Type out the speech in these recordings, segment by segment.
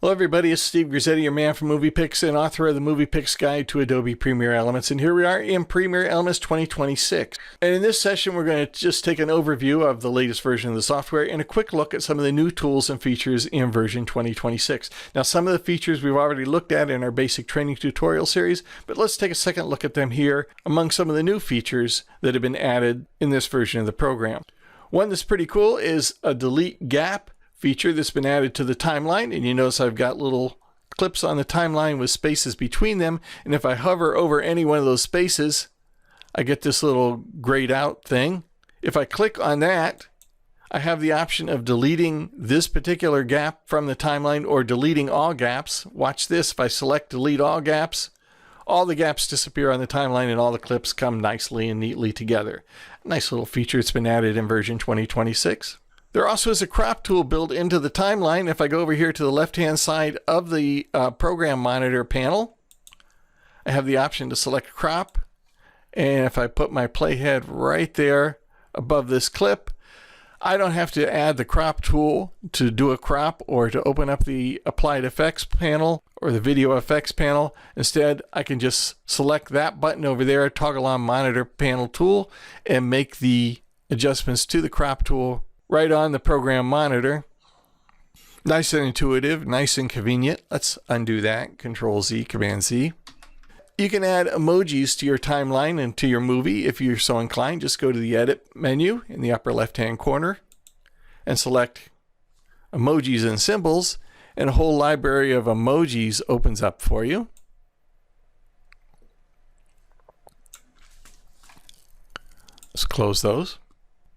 Hello everybody, it's Steve Grizzetti, your man from Movie Picks and author of the Movie Picks Guide to Adobe Premiere Elements. And here we are in Premiere Elements 2026. And in this session, we're going to just take an overview of the latest version of the software and a quick look at some of the new tools and features in version 2026. Now, some of the features we've already looked at in our basic training tutorial series, but let's take a second look at them here among some of the new features that have been added in this version of the program. One that's pretty cool is a delete gap feature that's been added to the timeline, and you notice I've got little clips on the timeline with spaces between them, and if I hover over any one of those spaces I get this little grayed out thing. If I click on that, I have the option of deleting this particular gap from the timeline or deleting all gaps. Watch this, if I select delete all gaps, all the gaps disappear on the timeline and all the clips come nicely and neatly together. Nice little feature. It's been added in version 2026. There also is a crop tool built into the timeline. If I go over here to the left-hand side of the program monitor panel, I have the option to select crop. And if I put my playhead right there above this clip, I don't have to add the crop tool to do a crop or to open up the applied effects panel or the video effects panel. Instead, I can just select that button over there, toggle on monitor panel tool, and make the adjustments to the crop tool right on the program monitor. Nice and intuitive, nice and convenient. Let's undo that. Control Z, Command Z. You can add emojis to your timeline and to your movie if you're so inclined. Just go to the Edit menu in the upper left-hand corner and select Emojis and Symbols, and a whole library of emojis opens up for you. Let's close those.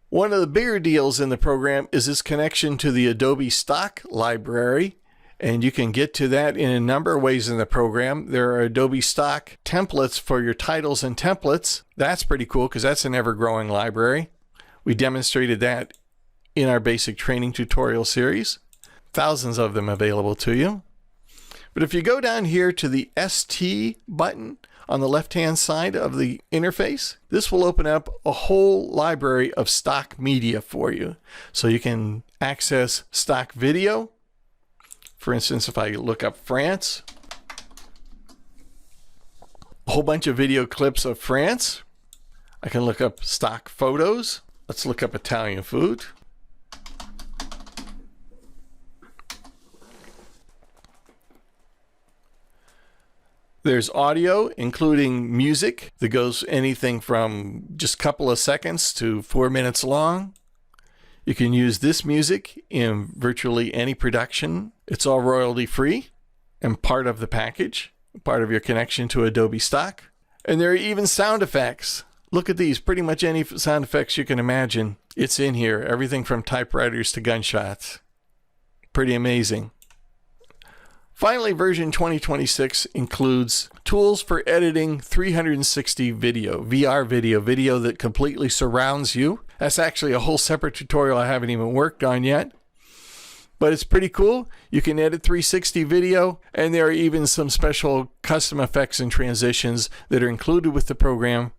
One of the bigger deals in the program is its connection to the Adobe Stock library, and you can get to that in a number of ways in the program. There are Adobe Stock templates for your titles and templates. That's pretty cool because that's an ever-growing library. We demonstrated that in our basic training tutorial series. Thousands of them available to you. But if you go down here to the ST button on the left-hand side of the interface, this will open up a whole library of stock media for you. So you can access stock video. For instance, if I look up France, a whole bunch of video clips of France. I can look up stock photos. Let's look up Italian food. There's audio, including music that goes anything from just a couple of seconds to 4 minutes long. You can use this music in virtually any production. It's all royalty free and part of the package, part of your connection to Adobe Stock. And there are even sound effects. Look at these, pretty much any sound effects you can imagine. It's in here, everything from typewriters to gunshots. Pretty amazing. Finally, version 2026 includes tools for editing 360 video, VR video that completely surrounds you. That's actually a whole separate tutorial I haven't even worked on yet. But it's pretty cool. You can edit 360 video, and there are even some special custom effects and transitions that are included with the program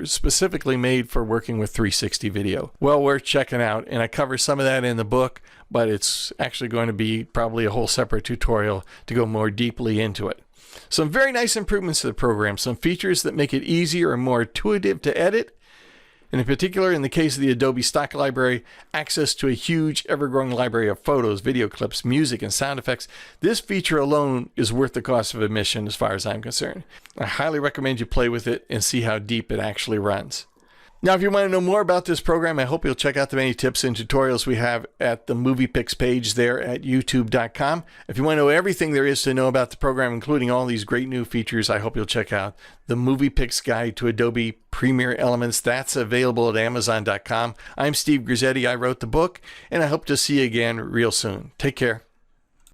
specifically made for working with 360 video. Well worth checking out, and I cover some of that in the book, but it's actually going to be probably a whole separate tutorial to go more deeply into it. Some very nice improvements to the program, some features that make it easier and more intuitive to edit, and in particular, in the case of the Adobe Stock library, access to a huge ever-growing library of photos, video clips, music, and sound effects. This feature alone is worth the cost of admission as far as I'm concerned. I highly recommend you play with it and see how deep it actually runs. Now, if you want to know more about this program, I hope you'll check out the many tips and tutorials we have at the Movie Picks page there at youtube.com. If you want to know everything there is to know about the program, including all these great new features, I hope you'll check out the Movie Picks Guide to Adobe Premiere Elements. That's available at amazon.com. I'm Steve Grizzetti. I wrote the book, and I hope to see you again real soon. Take care.